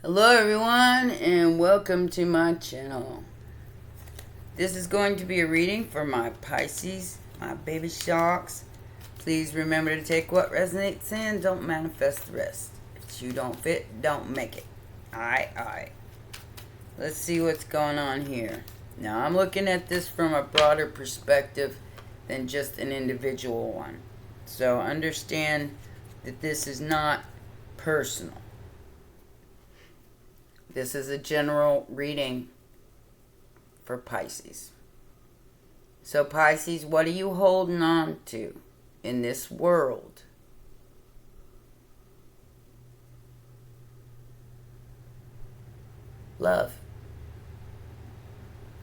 Hello everyone and welcome to my channel. This is going to be a reading for my Pisces, my baby sharks. Please remember to take what resonates and don't manifest the rest. If you don't fit, don't make it. Alright. Let's see what's going on here. Now I'm looking at this from a broader perspective than just an individual one. So understand that this is not personal. This is a general reading for Pisces. So Pisces, what are you holding on to in this world? Love.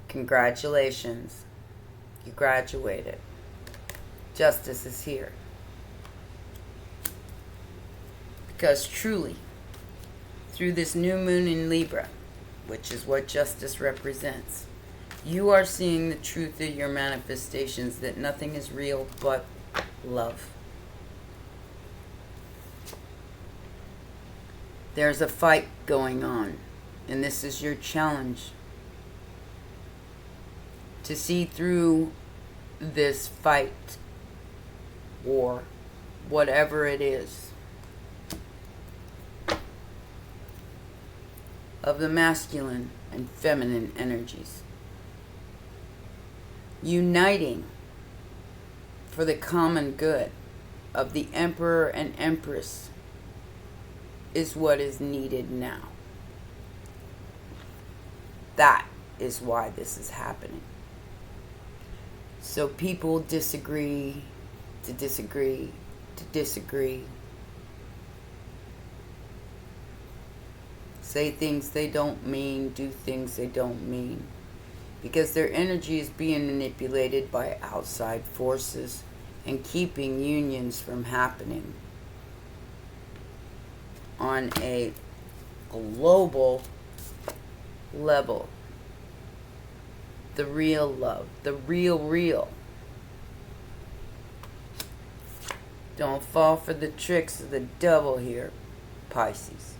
Congratulations. You graduated. Justice is here. Because truly, through this new moon in Libra, which is what justice represents, you are seeing the truth of your manifestations, that nothing is real but love. There's a fight going on, and this is your challenge. To see through this fight, war, whatever it is, of the masculine and feminine energies, uniting for the common good of the Emperor and Empress is what is needed now. That is why this is happening. So people disagree to disagree to disagree. Say things they don't mean, do things they don't mean. Because their energy is being manipulated by outside forces and keeping unions from happening on a global level. The real love, the real. Don't fall for the tricks of the devil here, Pisces.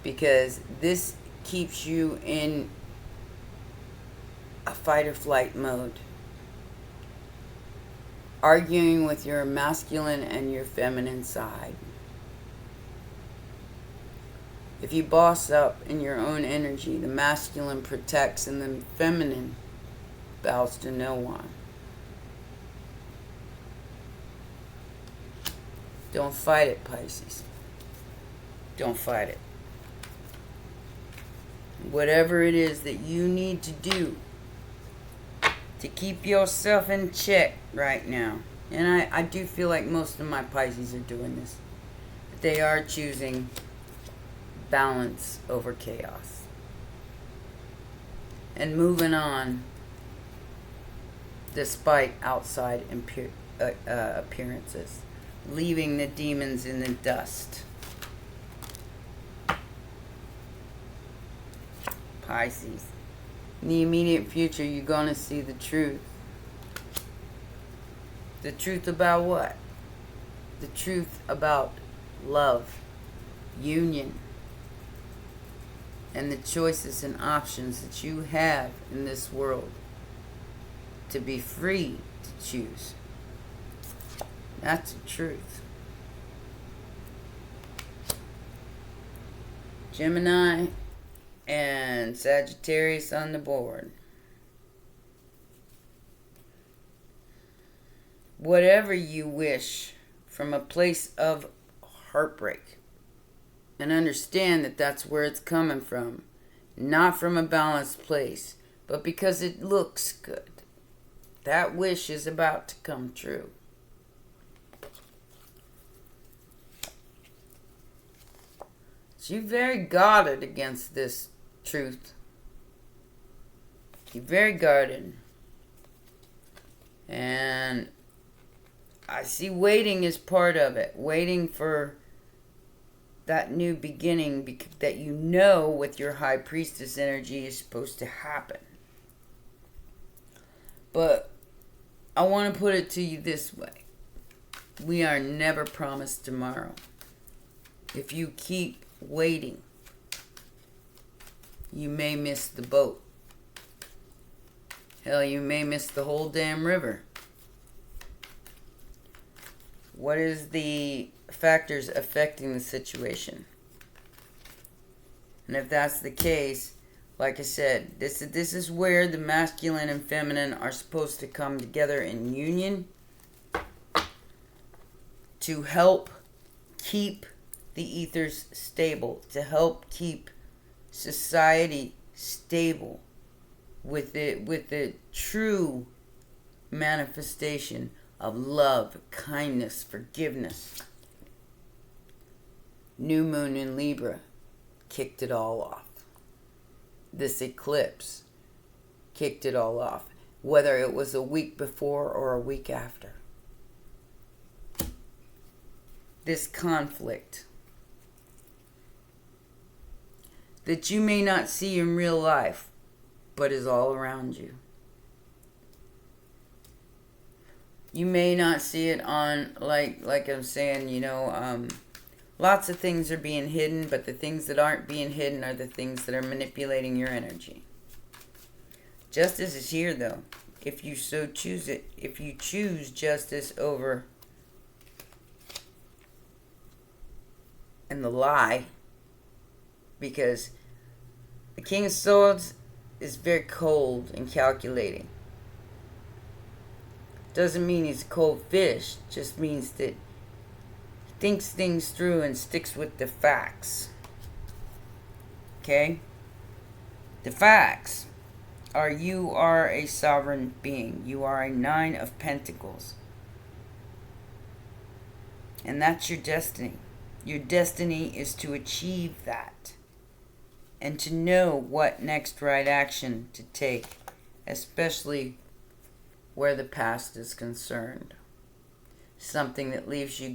Because this keeps you in a fight or flight mode. Arguing with your masculine and your feminine side. If you boss up in your own energy, the masculine protects and the feminine bows to no one. Don't fight it, Pisces. Don't fight it. Whatever it is that you need to do to keep yourself in check right now. And I do feel like most of my Pisces are doing this. But they are choosing balance over chaos. And moving on despite outside appearances. Leaving the demons in the dust. Pisces. In the immediate future, you're going to see the truth. The truth about what? The truth about love, union, and the choices and options that you have in this world to be free to choose. That's the truth. Gemini and Sagittarius on the board. Whatever you wish from a place of heartbreak, and understand that that's where it's coming from, not from a balanced place, but because it looks good. That wish is about to come true. So you're very guarded against this truth. You're very guarded. And I see waiting is part of it. Waiting for that new beginning that you know with your High Priestess energy is supposed to happen. But I want to put it to you this way. We are never promised tomorrow. If you keep waiting. You may miss the boat. Hell, you may miss the whole damn river. What is the factors affecting the situation? And if that's the case, like I said, this is where the masculine and feminine are supposed to come together in union to help keep the ethers stable, to help keep society stable with the true manifestation of love, kindness, forgiveness. New moon in Libra kicked it all off. This eclipse kicked it all off, whether it was a week before or a week after. This conflict that you may not see in real life, but is all around you. You may not see it on, like I'm saying, lots of things are being hidden, but the things that aren't being hidden are the things that are manipulating your energy. Justice is here, though, if you so choose it. If you choose justice over and the lie, because the King of Swords is very cold and calculating. Doesn't mean he's a cold fish, just means that he thinks things through and sticks with the facts. Okay? The facts are you are a sovereign being. You are a 9 of Pentacles. And that's your destiny. Your destiny is to achieve that. And to know what next right action to take. Especially where the past is concerned. Something that leaves you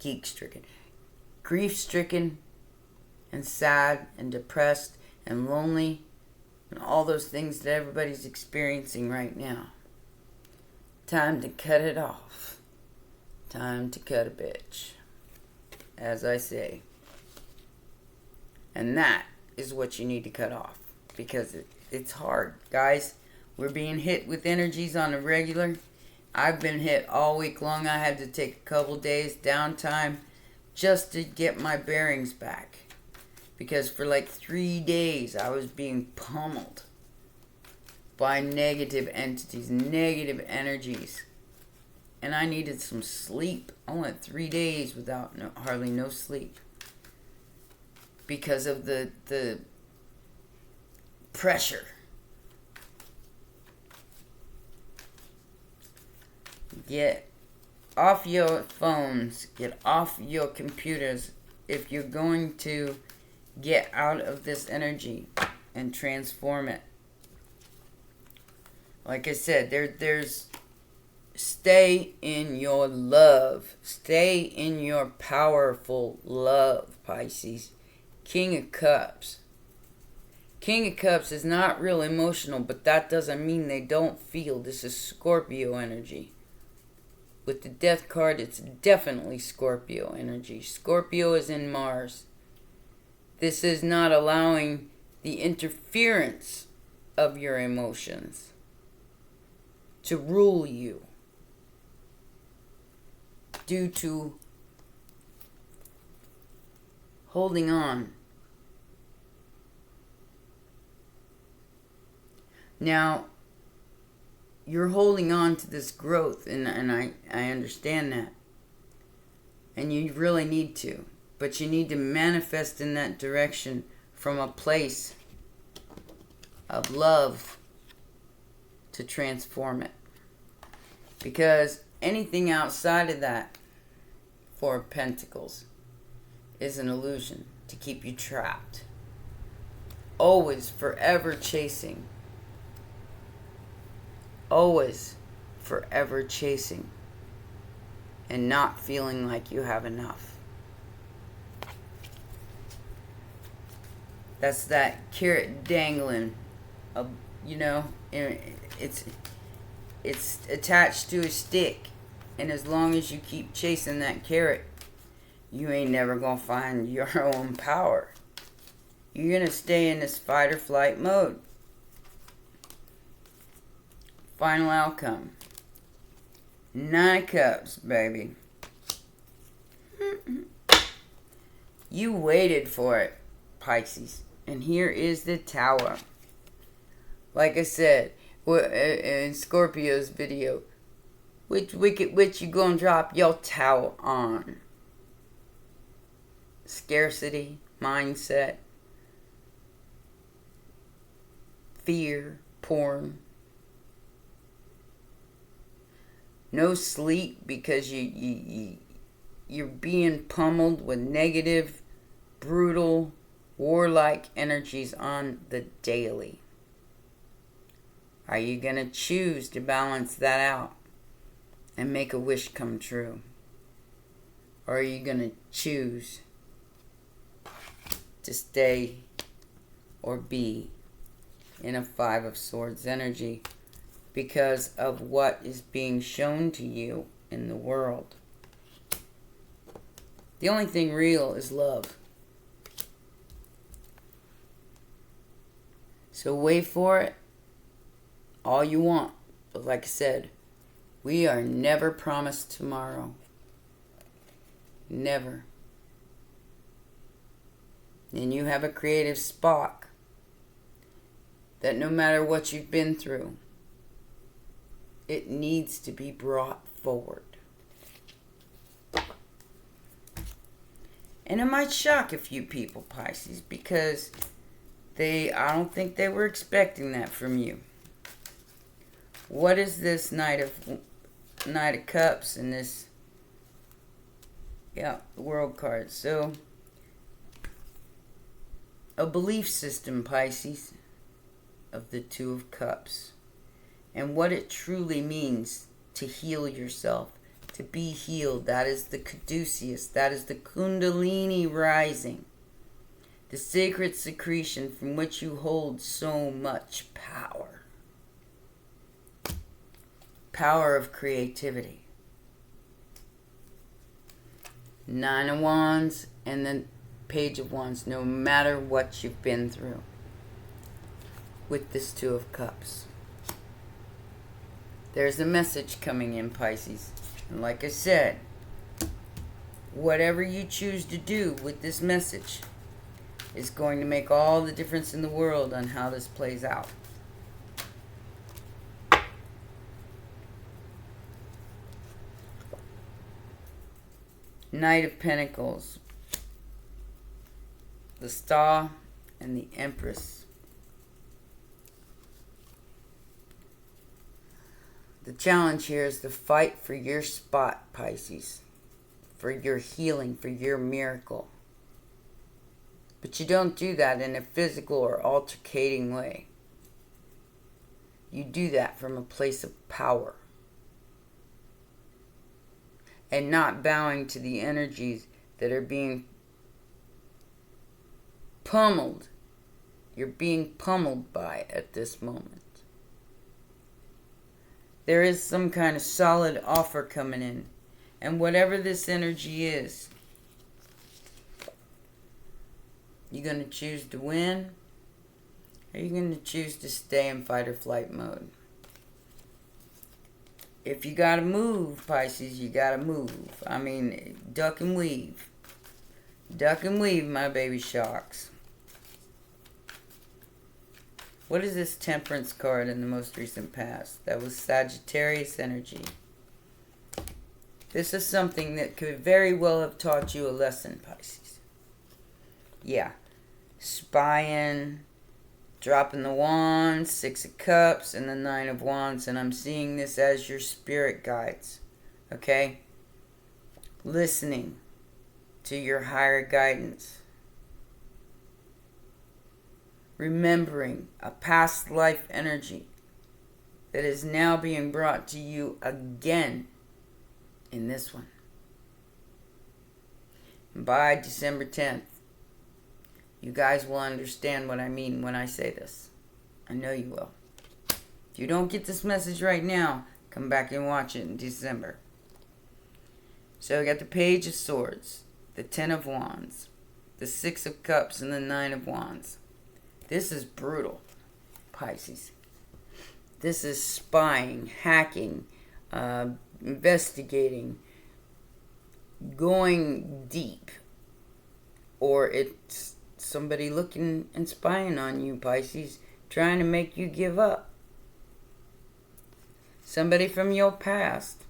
geek-stricken. Grief-stricken and sad and depressed and lonely and all those things that everybody's experiencing right now. Time to cut it off. Time to cut a bitch. As I say. And that is what you need to cut off. Because it's hard, guys. We're being hit with energies on a regular. I've been hit all week long. I had to take a couple days downtime just to get my bearings back. Because for like 3 days I was being pummeled by negative entities, negative energies. And I needed some sleep. I went 3 days without hardly no sleep. Because of the pressure. Get off your phones. Get off your computers. If you're going to get out of this energy and transform it. Like I said, there's stay in your love. Stay in your powerful love, Pisces. King of Cups. King of Cups is not real emotional, but that doesn't mean they don't feel. This is Scorpio energy. With the Death card, it's definitely Scorpio energy. Scorpio is in Mars. This is not allowing the interference of your emotions to rule you due to holding on. Now, you're holding on to this growth, and I understand that. And you really need to. But you need to manifest in that direction from a place of love to transform it. Because anything outside of that, Four of Pentacles, is an illusion to keep you trapped. Always, forever chasing. Always, forever chasing. And not feeling like you have enough. That's that carrot dangling, it's attached to a stick, and as long as you keep chasing that carrot, you ain't never gonna find your own power. You're gonna stay in this fight or flight mode. Final outcome. 9 of Cups, baby. You waited for it, Pisces. And here is the Tower. Like I said in Scorpio's video, which wicked witch you gonna drop your towel on? Scarcity, mindset, fear, porn. No sleep because you're being pummeled with negative, brutal, warlike energies on the daily. Are you going to choose to balance that out and make a wish come true? Or are you going to choose to stay or be in a 5 of Swords energy because of what is being shown to you in the world? The only thing real is love. So wait for it all you want. But like I said, we are never promised tomorrow. Never. And you have a creative spark that no matter what you've been through, it needs to be brought forward. And it might shock a few people, Pisces, because I don't think they were expecting that from you. What is this Knight of Cups and this, the World card? So, a belief system, Pisces, of the 2 of Cups. And what it truly means to heal yourself, to be healed. That is the caduceus, that is the kundalini rising. The sacred secretion from which you hold so much power. Power of creativity. 9 of Wands and then Page of Wands. No matter what you've been through with this 2 of Cups. There's a message coming in, Pisces. And like I said, whatever you choose to do with this message is going to make all the difference in the world on how this plays out. Knight of Pentacles, the Star, and the Empress. The challenge here is to fight for your spot, Pisces, for your healing, for your miracle. But you don't do that in a physical or altercating way. You do that from a place of power. And not bowing to the energies that are being pummeled. You're being pummeled by at this moment. There is some kind of solid offer coming in. And whatever this energy is, you going to choose to win? Or are you going to choose to stay in fight or flight mode? If you got to move, Pisces, you got to move. I mean, duck and weave. Duck and weave, my baby sharks. What is this Temperance card in the most recent past? That was Sagittarius energy. This is something that could very well have taught you a lesson, Pisces. Yeah. Spying, dropping the wands, 6 of Cups, and the 9 of Wands. And I'm seeing this as your spirit guides. Okay? Listening to your higher guidance. Remembering a past life energy that is now being brought to you again in this one. And by December 10th, you guys will understand what I mean when I say this. I know you will. If you don't get this message right now, come back and watch it in December. So we got the Page of Swords, the Ten of Wands, the Six of Cups, and the Nine of Wands. This is brutal, Pisces. This is spying, hacking, investigating, going deep. Or it's somebody looking and spying on you, Pisces, trying to make you give up. Somebody from your past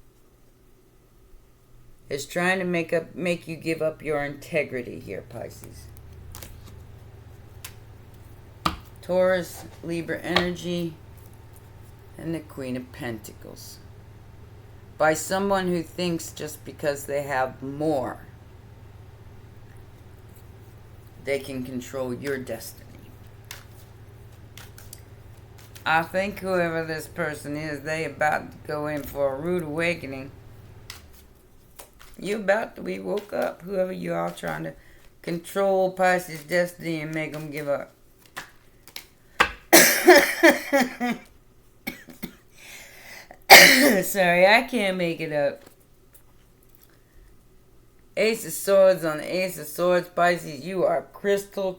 is trying to make you give up your integrity here, Pisces. Taurus, Libra energy, and the Queen of Pentacles. By someone who thinks just because they have more, they can control your destiny. I think whoever this person is, they about to go in for a rude awakening. You about to be woke up, whoever you are, trying to control Pisces' destiny and make them give up. Sorry, I can't make it up. Ace of Swords on the Ace of Swords, Pisces, you are crystal,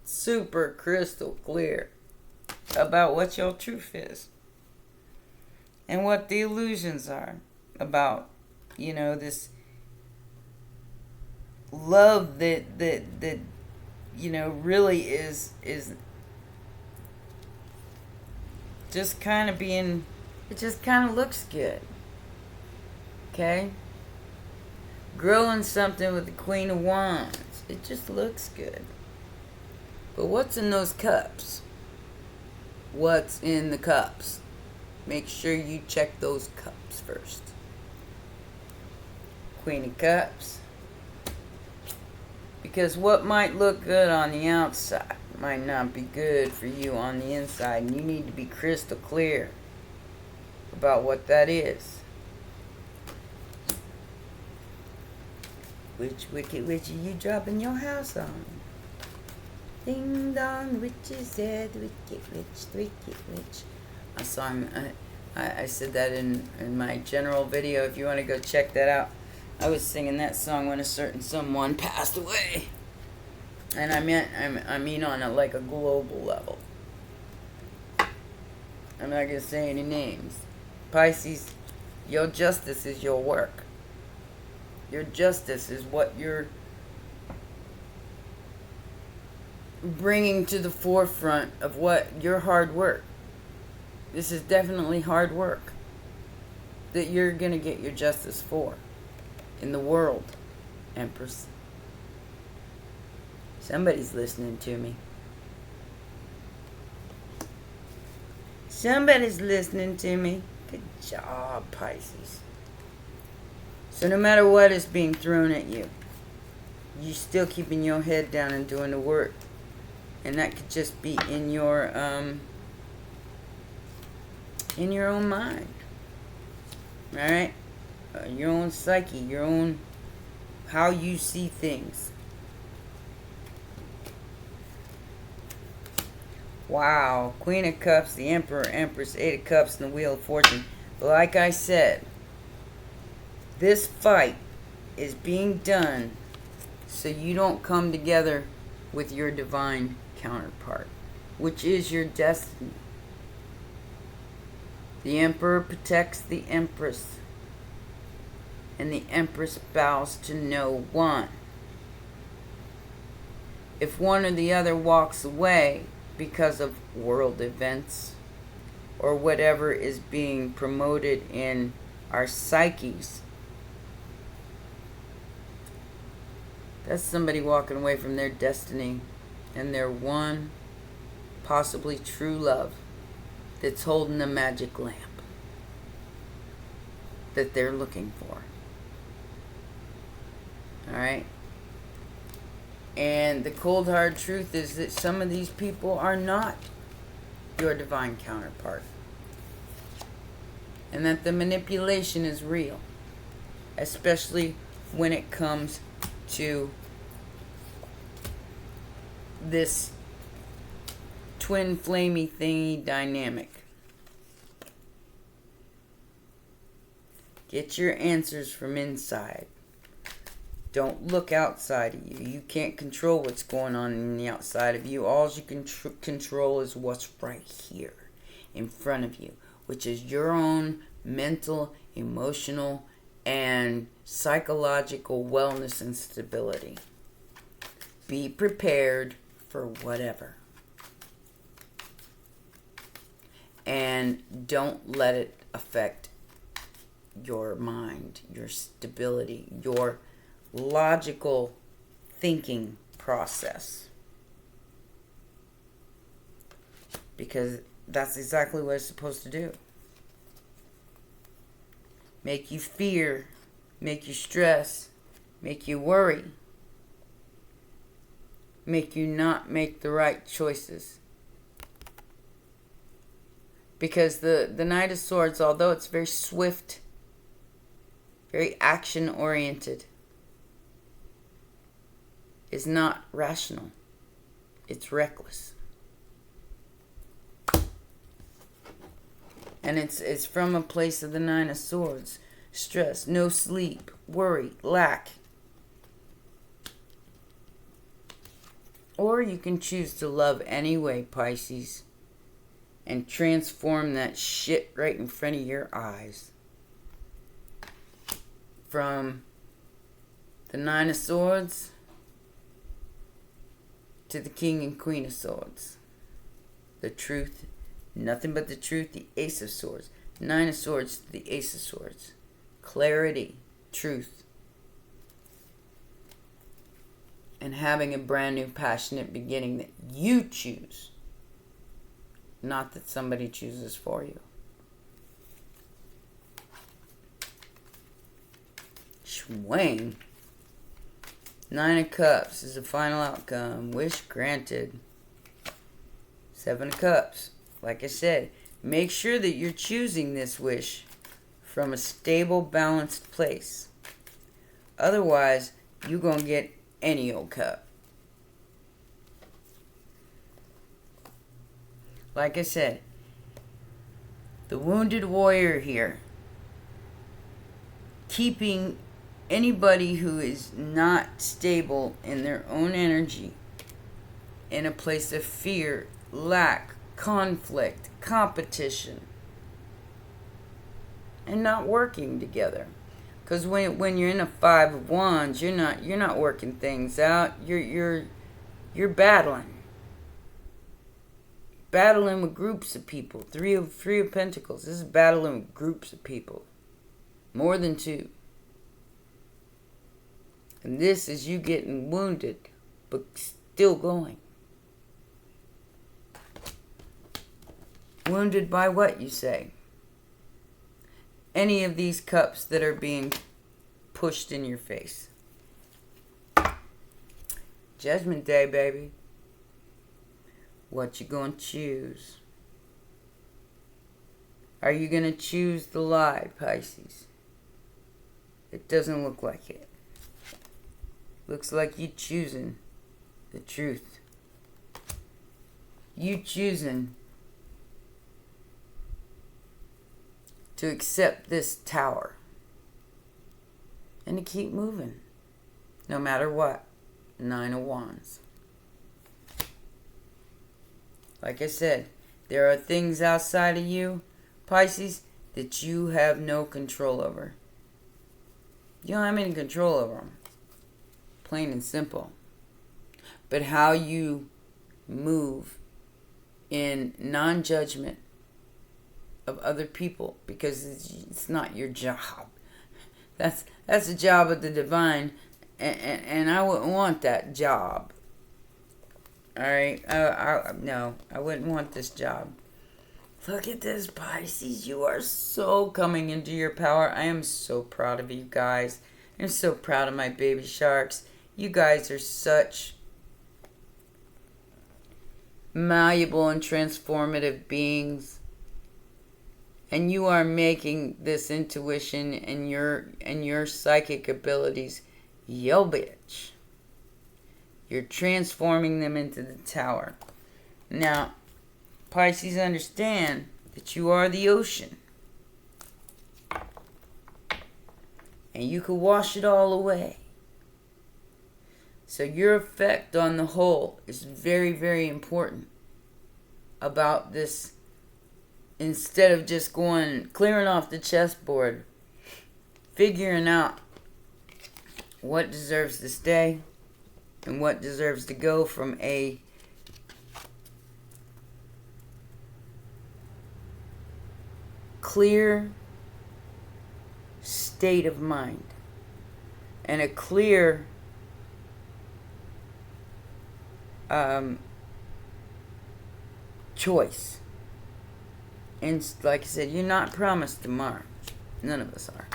super crystal clear about what your truth is. And what the illusions are about, this love that really is just kind of being, it just kind of looks good. Okay? Growing something with the Queen of Wands. It just looks good. But what's in those cups? What's in the cups? Make sure you check those cups first. Queen of Cups. Because what might look good on the outside might not be good for you on the inside. And you need to be crystal clear about what that is. Which wicked witch are you dropping your house on? Ding dong, witches said, wicked witch. I said that in my general video. If you want to go check that out. I was singing that song when a certain someone passed away. And I mean on a global level. I'm not going to say any names. Pisces, your justice is your work. Your justice is what you're bringing to the forefront of what your hard work. This is definitely hard work that you're going to get your justice for in the world, Empress. Somebody's listening to me. Somebody's listening to me. Good job, Pisces. So no matter what is being thrown at you, you're still keeping your head down and doing the work. And that could just be in your own mind. Alright? Your own psyche, your own, how you see things. Wow. Queen of Cups, the Emperor, Empress, Eight of Cups, and the Wheel of Fortune. But like I said, this fight is being done so you don't come together with your divine counterpart, which is your destiny. The Emperor protects the Empress, and the Empress bows to no one. If one or the other walks away because of world events or whatever is being promoted in our psyches, that's somebody walking away from their destiny and their one, possibly true love that's holding the magic lamp that they're looking for. Alright? And the cold hard truth is that some of these people are not your divine counterpart. And that the manipulation is real. Especially when it comes to this twin flamey thingy dynamic. Get your answers from inside. Don't look outside of you. You can't control what's going on in the outside of you. All you can control is what's right here in front of you, which is your own mental, emotional, and psychological wellness and stability. Be prepared for whatever. And don't let it affect your mind, your stability, your logical thinking process. Because that's exactly what it's supposed to do. Make you fear, make you stress, make you worry, make you not make the right choices. Because the Knight of Swords, although it's very swift, very action-oriented, is not rational. It's reckless. And it's from a place of the Nine of Swords. Stress, no sleep, worry, lack. Or you can choose to love anyway, Pisces, and transform that shit right in front of your eyes. From the Nine of Swords to the King and Queen of Swords. The truth, nothing but the truth, the Ace of Swords. Nine of Swords to the Ace of Swords. Clarity, truth. And having a brand new passionate beginning that you choose. Not that somebody chooses for you. Swing. Nine of Cups is the final outcome. Wish granted. Seven of Cups. Like I said, make sure that you're choosing this wish from a stable, balanced place. Otherwise, you're going to get any old cup. Like I said, the wounded warrior here. Keeping anybody who is not stable in their own energy in a place of fear, lack, conflict, competition, and not working together. Because when you're in a Five of Wands, you're not working things out. You're battling with groups of people. Three of Pentacles. This is battling with groups of people, more than two. And this is you getting wounded, but still going. Wounded by what, you say? Any of these cups that are being pushed in your face. Judgment Day, baby. What you gonna choose? Are you gonna choose the lie, Pisces? It doesn't look like it. Looks like you choosing the truth. You choosing to accept this tower and to keep moving no matter what. Nine of Wands. Like I said, there are things outside of you, Pisces, that you have no control over. You don't have any control over them. Plain and simple. But how you move in non-judgment of other people, because it's not your job. That's the job of the divine, and I wouldn't want that job. Alright? No, I wouldn't want this job. Look at this, Pisces. You are so coming into your power. I am so proud of you guys. I'm so proud of my baby sharks. You guys are such malleable and transformative beings. And you are making this intuition and your psychic abilities yo bitch. You're transforming them into the tower. Now, Pisces, understand that you are the ocean. And you can wash it all away. So your effect on the whole is very, very important about this. Instead of just clearing off the chessboard, figuring out what deserves to stay and what deserves to go from a clear state of mind and a clear choice. And like I said, you're not promised tomorrow. None of us are.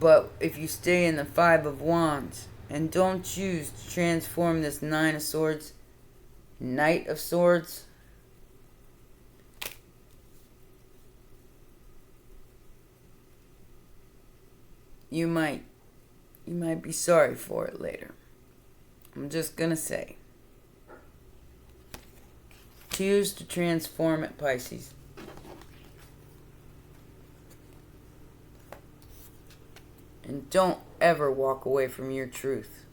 But if you stay in the Five of Wands and don't choose to transform this Nine of Swords, Knight of Swords, you might be sorry for it later. I'm just gonna say. Choose to transform it, Pisces. And don't ever walk away from your truth.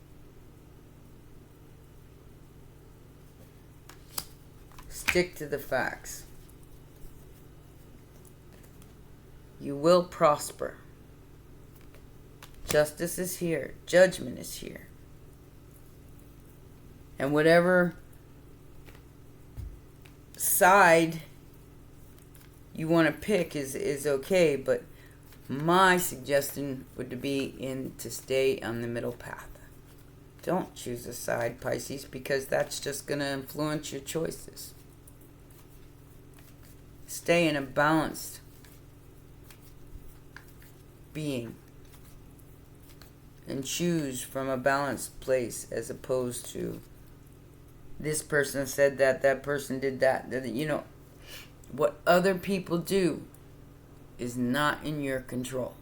Stick to the facts. You will prosper. Justice is here. Judgment is here. And whatever side you want to pick is okay, but my suggestion would be to stay on the middle path. Don't choose a side, Pisces, because that's just going to influence your choices. Stay in a balanced being and choose from a balanced place, as opposed to this person said that person did that. You know, what other people do is not in your control.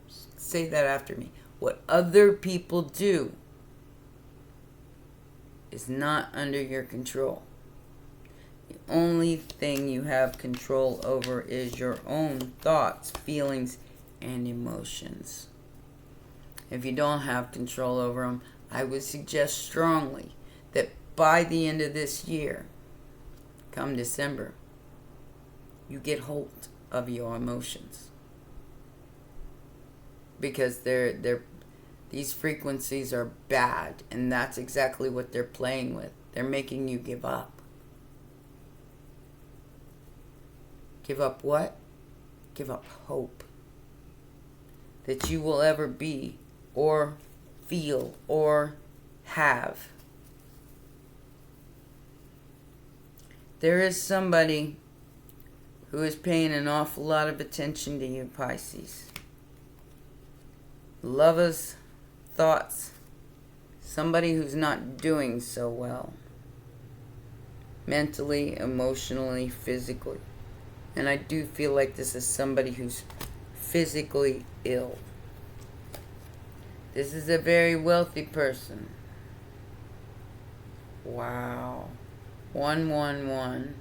Say that after me. What other people do is not under your control. The only thing you have control over is your own thoughts, feelings, and emotions. If you don't have control over them, I would suggest strongly that by the end of this year, come December, you get hold of your emotions. Because these frequencies are bad, and that's exactly what they're playing with. They're making you give up. Give up what? Give up hope that you will ever be, or feel, or have. There is somebody who is paying an awful lot of attention to you, Pisces. Lovers, thoughts, somebody who's not doing so well. Mentally, emotionally, physically. And I do feel like this is somebody who's physically ill. This is a very wealthy person. Wow. 111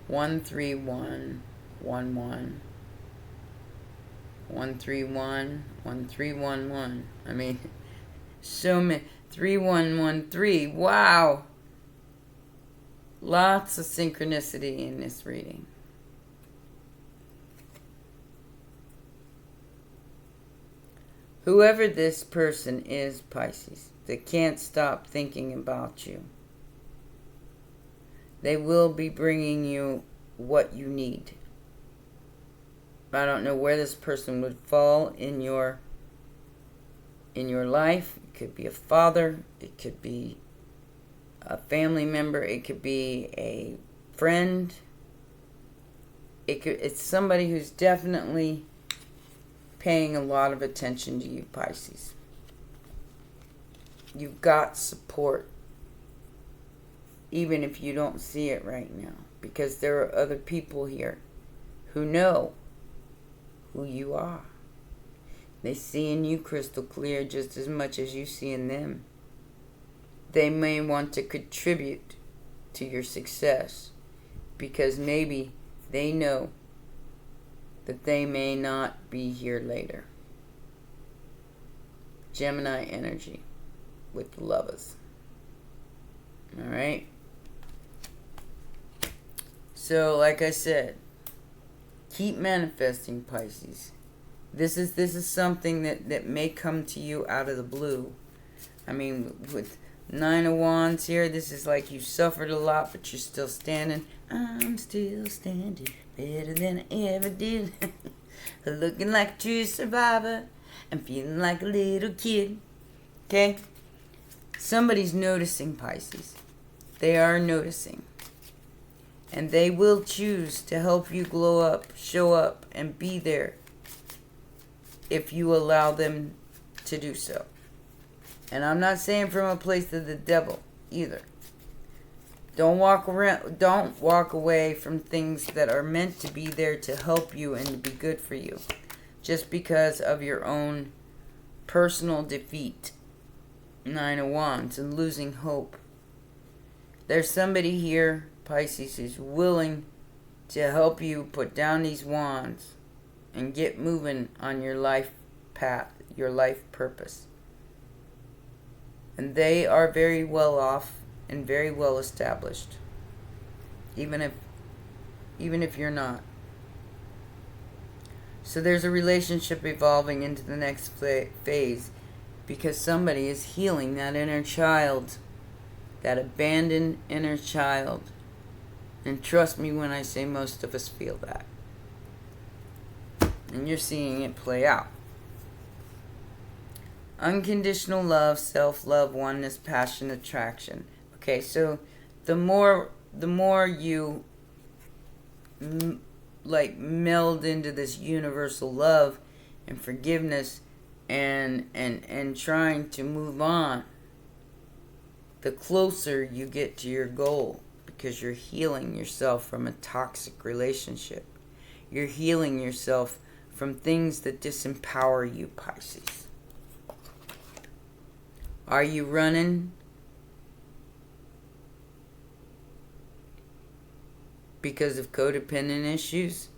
131 11 131 1311. I mean, so many. 3113. Wow. Lots of synchronicity in this reading. Whoever this person is, Pisces, that can't stop thinking about you, they will be bringing you what you need. I don't know where this person would fall in your life. It could be a father. It could be a family member. It could be a friend. It's somebody who's definitely paying a lot of attention to you, Pisces. You've got support, even if you don't see it right now, because there are other people here who know who you are. They see in you crystal clear just as much as you see in them. They may want to contribute to your success because maybe they know that they may not be here later. Gemini energy with the Lovers. Alright? So, like I said, keep manifesting, Pisces. This is something that may come to you out of the blue. I mean, with 9 of Wands here, this is like you suffered a lot, but you're still standing. I'm still standing better than I ever did. Looking like a true survivor and feeling like a little kid. Okay? Somebody's noticing, Pisces. They are noticing. And they will choose to help you glow up, show up, and be there if you allow them to do so. And I'm not saying from a place of the devil either. Don't walk away from things that are meant to be there to help you and to be good for you, just because of your own personal defeat. 9 of Wands and losing hope. There's somebody here, Pisces, who's willing to help you put down these wands and get moving on your life path, your life purpose. And they are very well off and very well established, even if you're not. So there's a relationship evolving into the next phase, because somebody is healing that inner child, that abandoned inner child. And trust me when I say most of us feel that. And you're seeing it play out. Unconditional love, self-love, oneness, passion, attraction. Okay, so the more you meld into this universal love and forgiveness and trying to move on, the closer you get to your goal, because you're healing yourself from a toxic relationship. You're healing yourself from things that disempower you, Pisces. Are you running because of codependent issues?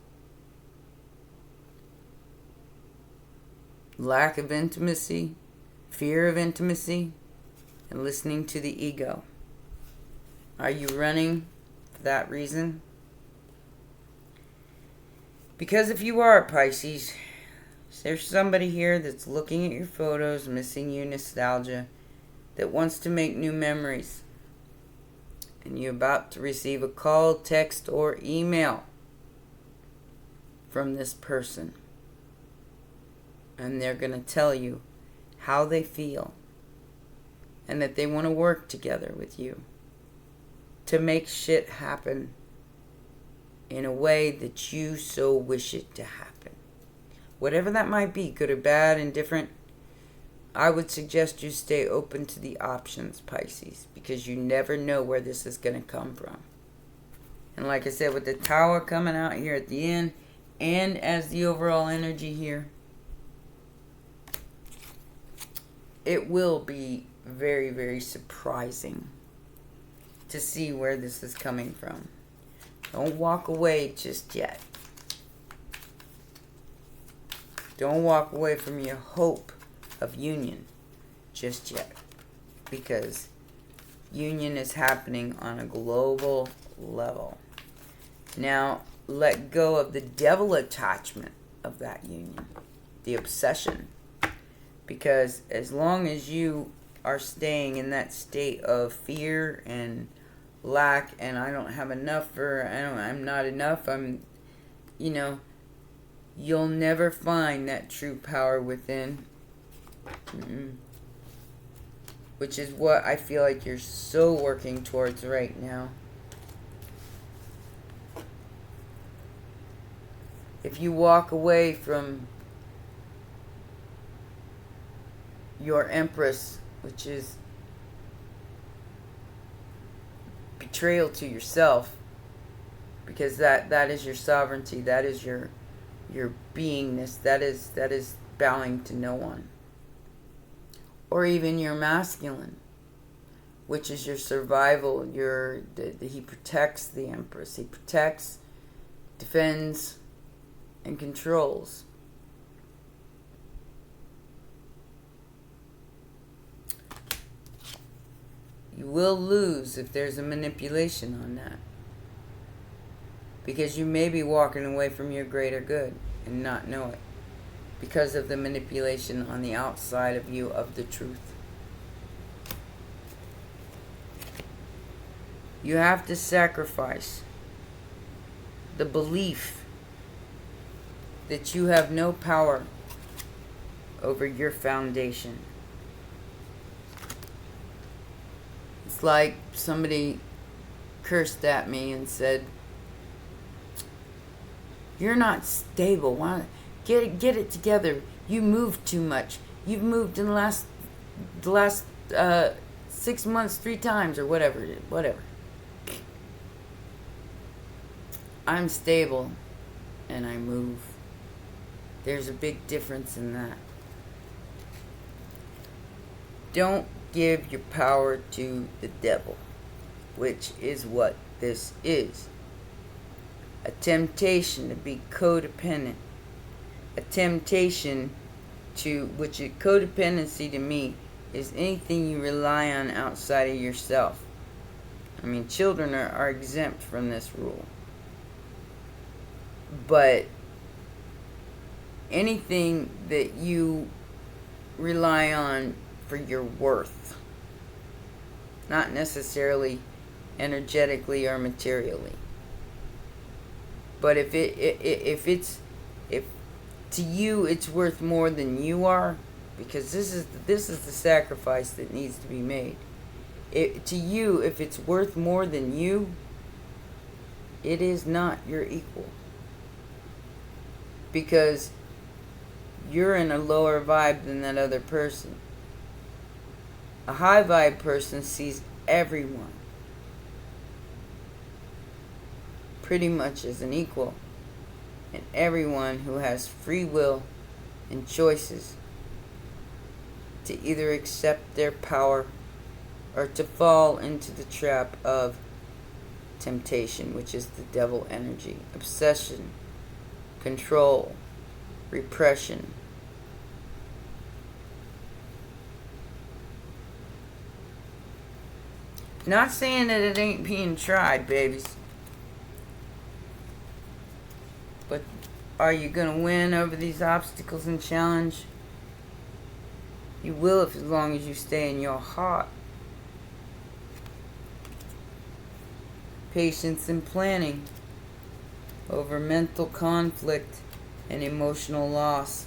Lack of intimacy, fear of intimacy, and listening to the ego. Are you running for that reason? Because if you are, Pisces, there's somebody here that's looking at your photos, missing you, nostalgia, that wants to make new memories. And you're about to receive a call, text, or email from this person. And they're going to tell you how they feel and that they want to work together with you to make shit happen in a way that you so wish it to happen. Whatever that might be, good or bad, indifferent, I would suggest you stay open to the options, Pisces, because you never know where this is going to come from. And like I said, with the Tower coming out here at the end, and as the overall energy here, it will be very, very surprising to see where this is coming from. Don't walk away just yet. Don't walk away from your hope of union just yet, because union is happening on a global level. Now, let go of the devil attachment of that union, the obsession, because as long as you are staying in that state of fear and lack, and I don't have enough, or I'm not enough, you'll never find that true power within. Which is what I feel like you're so working towards right now. If you walk away from your Empress, which is betrayal to yourself, because that is your sovereignty, that is your beingness, that is bowing to no one. Or even your masculine, which is your survival, he protects the Empress. He protects, defends, and controls. will lose if there's a manipulation on that. Because you may be walking away from your greater good and not know it. Because of the manipulation on the outside of you of the truth. You have to sacrifice the belief that you have no power over your foundation. It's like somebody cursed at me and said, "You're not stable. Why? Get it together. You move too much. You've moved in the last 6 months 3 times," or whatever it is. Whatever. I'm stable and I move. There's a big difference in that. Don't give your power to the devil, which is what this is. A temptation to be codependent. A temptation to, which is codependency to me, is anything you rely on outside of yourself. I mean, children are exempt from this rule. But anything that you rely on for your worth, not necessarily energetically or materially, but if to you it's worth more than you are, because this is the sacrifice that needs to be made. To you, if it's worth more than you, it is not your equal. Because you're in a lower vibe than that other person. A high vibe person sees everyone pretty much as an equal, and everyone who has free will and choices to either accept their power or to fall into the trap of temptation, which is the devil energy, obsession, control, repression. Not saying that it ain't being tried, babies. But are you going to win over these obstacles and challenge? You will, if as long as you stay in your heart. Patience and planning over mental conflict and emotional loss.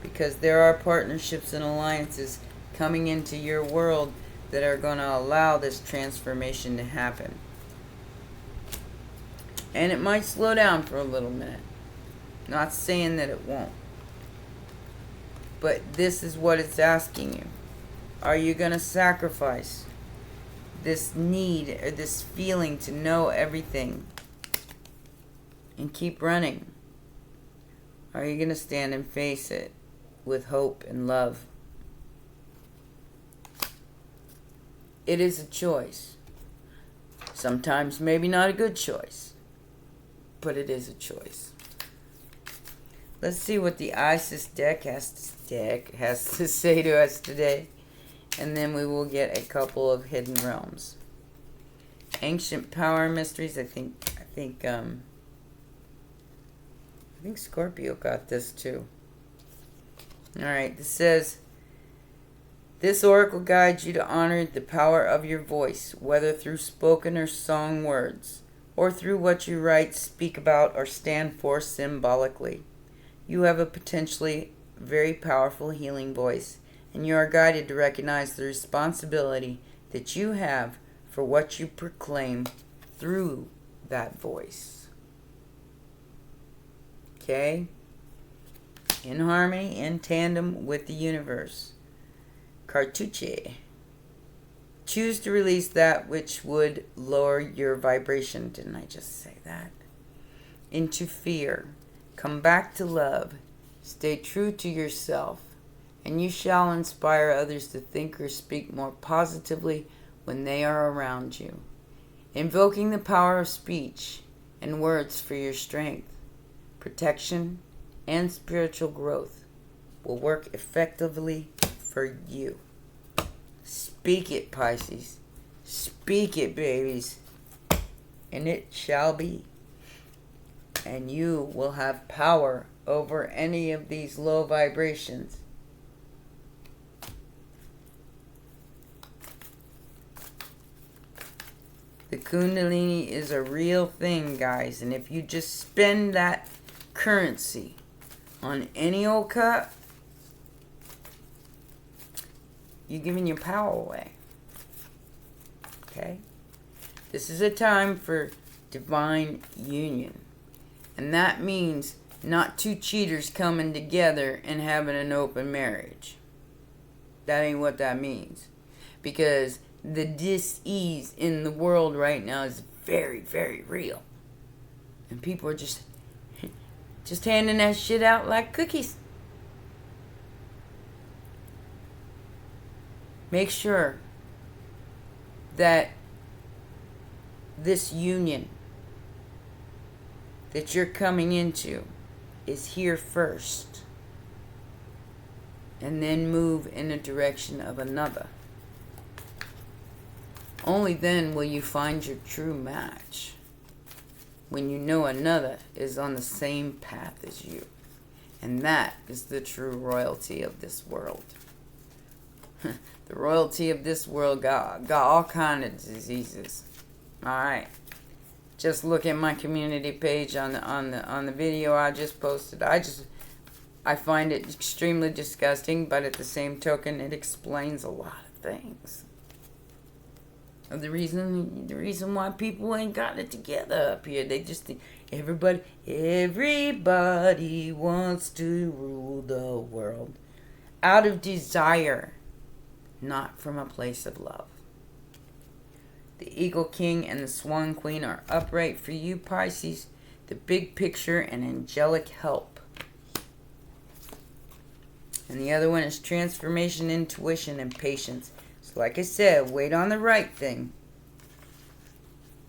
Because there are partnerships and alliances coming into your world that are going to allow this transformation to happen. And it might slow down for a little minute. Not saying that it won't. But this is what it's asking you. Are you going to sacrifice this need or this feeling to know everything and keep running? Are you going to stand and face it with hope and love? It is a choice. Sometimes maybe not a good choice, but it is a choice. Let's see what the Isis deck has to say to us today, and then we will get a couple of hidden realms. Ancient power mysteries. I think Scorpio got this too. All right, this says, this oracle guides you to honor the power of your voice, whether through spoken or song words, or through what you write, speak about, or stand for symbolically. You have a potentially very powerful healing voice, and you are guided to recognize the responsibility that you have for what you proclaim through that voice. Okay? In harmony, in tandem with the universe. Cartuche. Choose to release that which would lower your vibration. Didn't I just say that? Into fear. Come back to love. Stay true to yourself. And you shall inspire others to think or speak more positively when they are around you. Invoking the power of speech and words for your strength, protection, and spiritual growth will work effectively for you. Speak it, Pisces. Speak it, babies. And it shall be. And you will have power over any of these low vibrations. The Kundalini is a real thing, guys. And if you just spend that currency on any old cup, you're giving your power away. Okay? This is a time for divine union. And that means not two cheaters coming together and having an open marriage. That ain't what that means. Because the dis-ease in the world right now is very, very real. And people are just handing that shit out like cookies. Make sure that this union that you're coming into is here first, and then move in the direction of another. Only then will you find your true match, when you know another is on the same path as you. And that is the true royalty of this world. The royalty of this world got all kind of diseases. Alright. Just look at my community page on the video I just posted. I find it extremely disgusting, but at the same token, it explains a lot of things. The reason why people ain't got it together up here, they just think everybody wants to rule the world out of desire, not from a place of love. The Eagle King and the Swan Queen are upright for you, Pisces. The big picture and angelic help. And the other one is transformation, intuition, and patience. So like I said, wait on the right thing.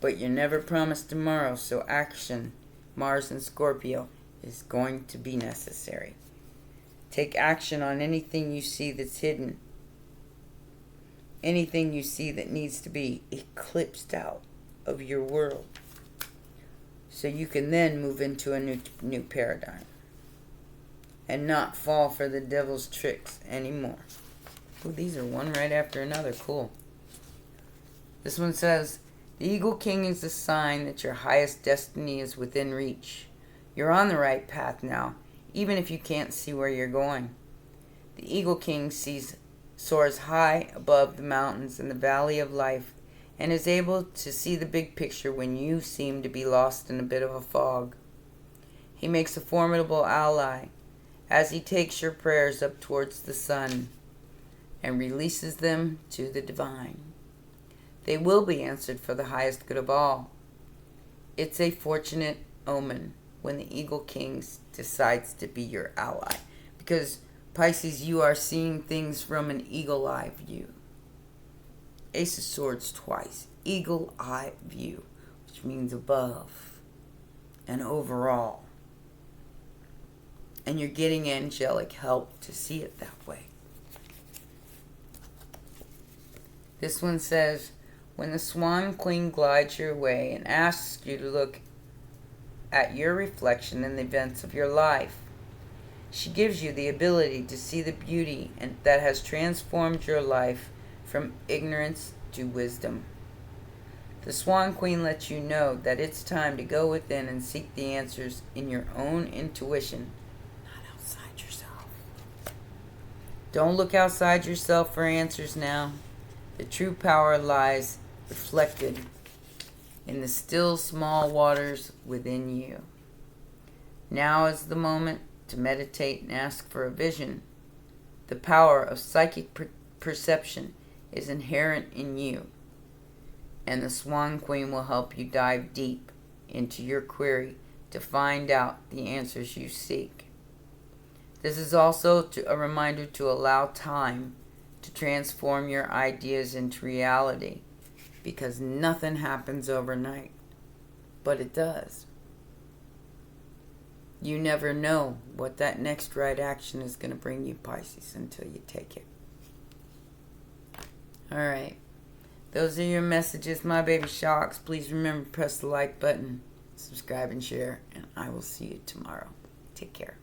But you're never promised tomorrow, so action, Mars and Scorpio, is going to be necessary. Take action on anything you see that's hidden. Anything you see that needs to be eclipsed out of your world. So you can then move into a new paradigm. And not fall for the devil's tricks anymore. Oh, these are one right after another. Cool. This one says, the Eagle King is a sign that your highest destiny is within reach. You're on the right path now, even if you can't see where you're going. The Eagle King soars high above the mountains in the valley of life and is able to see the big picture when you seem to be lost in a bit of a fog. He makes a formidable ally as he takes your prayers up towards the sun and releases them to the divine. They will be answered for the highest good of all. It's a fortunate omen when the Eagle King decides to be your ally, because Pisces, you are seeing things from an eagle eye view. Ace of Swords twice. Eagle eye view, which means above and overall. And you're getting angelic help to see it that way. This one says, when the Swan Queen glides your way and asks you to look at your reflection in the events of your life, she gives you the ability to see the beauty that has transformed your life from ignorance to wisdom. The Swan Queen lets you know that it's time to go within and seek the answers in your own intuition, not outside yourself. Don't look outside yourself for answers now. The true power lies reflected in the still small waters within you. Now is the moment to meditate and ask for a vision. The power of psychic perception is inherent in you, and the Swan Queen will help you dive deep into your query to find out the answers you seek. This is also a reminder to allow time to transform your ideas into reality, because nothing happens overnight, but it does. You never know what that next right action is going to bring you, Pisces, until you take it. Alright. Those are your messages, my baby sharks. Please remember to press the like button, subscribe, and share. And I will see you tomorrow. Take care.